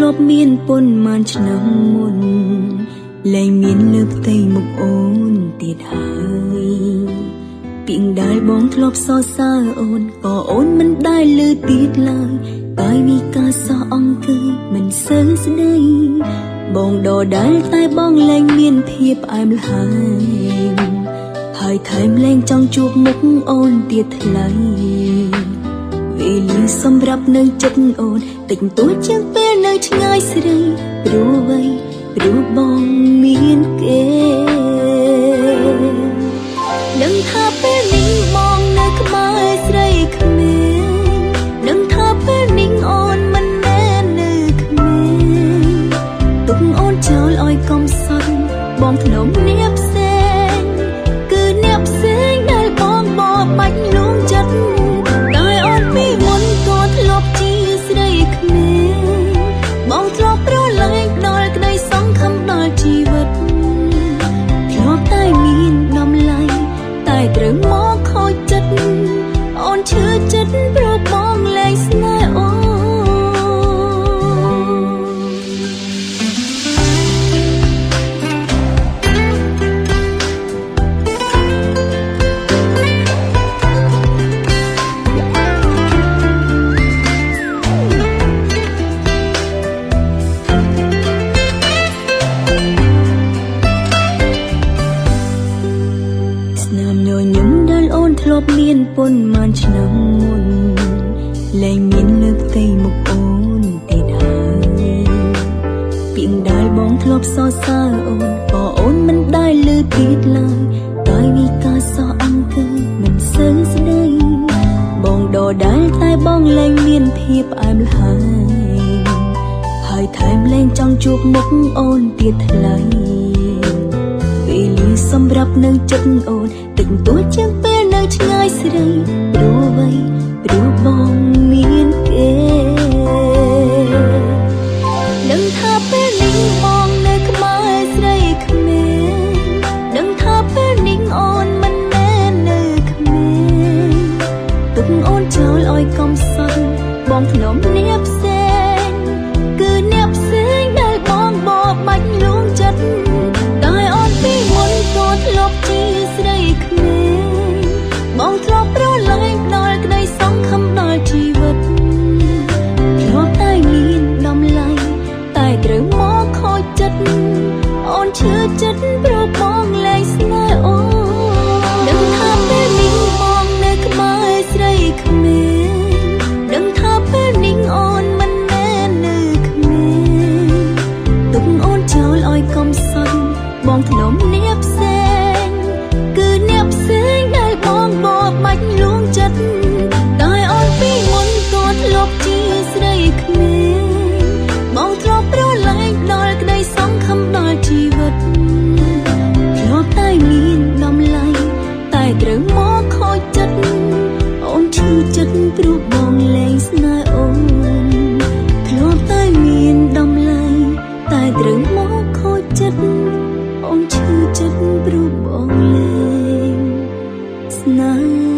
ลบเมียนปนมานฉน้ำมุนលែងមានលើផ្ទៃមុខអូនទៀតហើយពីងដែលបងធ្លាប់សរសើរអូនក៏អូនមិនដែលលើទៀតឡើយតែវិការសោះអង្គើយមិនសូវស្ដីបងដដែលតែបងលែងមានភាពផ្អែមល្ហែមហើយថែមលែងចង់ជួបមុខអូនទៀតថ្លៃវេលាសម្រាប់នៅចិត្តអូនតិចតួចជាងពេលនៅឆ្ងាយស្រីព្រោះអ្វីព្រោះបងមានគេដឹងថាពេលនេះបងនៅក្បែរស្រីក្មេងដឹងថាពេលនេះអូនមិនមែននៅក្មេងទុកអូនចោលឲ្យកុំសត់បងធ្នមអ្នកផ្សេងគឺអ្នកផ្សេងដែលបងបបាច់លួងចិត្តតែអូនពីមុនក៏ធ្លាប់ជាស្រីក្មេងបងធ្លាប់ប្រឡែងដល់ក្តីសង្ឃឹមដល់ជីវិតធ្លាប់តែមានតម្លៃតែត្រូវមកខូចចិត្តអូនឈឺចិត្តព្រោះបងលែងស្នេហ៍អូនធ្លាប់មានពន់ម៉ានឆ្នាំមុនលែងមានលើផ្ទៃមុខអូនទៀតហើយពីងដែលបងធ្លាប់សរសើរអូនក៏អូនមិនដែលលើទៀតឡើយតែវិការសោះអង្គើយមិនសូវស្ដីបងដដែលតែបងលែងមានភាពផ្អែមល្ហែមហើយថែមលែងចង់ជួបមុខអូនទៀតថ្លៃវេលាសម្រាប់នៅចិត្តអូនតិចតួចជាងពេលនៅឆ្ងាយស្រីព្រោះអ្វីព្រោះបងមានគេដឹងថាពេលនេះបងនៅក្បែរស្រីក្មេងដឹងថាពេលនេះអូនមិនមែននៅក្មេងទុកអូនចោលឲ្យកុំសត់បងធ្នមអ្នកផ្សេងគឺអ្នកផ្សេងដែលបងបបាច់លួងចិត្តតែអូនពីមុនក៏ធ្លាប់ជាស្រីក្មេងបងធ្លាប់ប្រឡែងដល់ក្តីសង្ឃឹមដល់ជីវិតធ្លាប់តែមានតម្លៃតែត្រូវមកខូចចិត្តអូនឈឺចិត្តព្រោះបងលែងស្នេហ៍អូនដឹងថាពេលនេះបងនៅក្បែរស្រីក្មេងដឹងថាពេលនេះអូនមិនមែននៅក្មេងទុកអូនចោលឲ្យកុំសត់បងធ្នមអ្នកផ្សេងគឺអ្នកផ្សេងដែលបងបបាច់លួងចិត្តតែអូនពីមុនក៏ធ្លាប់ជាស្រីក្មេងបងធ្លាប់ប្រឡែងដល់ក្តីសង្ឃឹមដល់ជីវិតធ្លាប់តែមានតម្លៃតែត្រូវមកខូចចិត្តអូនឈឺចិត្តព្រោះបងលែងស្នេហ៍អូនធ្លាប់តែមានតម្លៃតែត្រូវមកខូចចិត្តអូនឈឺចិត្តព្រោះបងលែងស្នេហ៍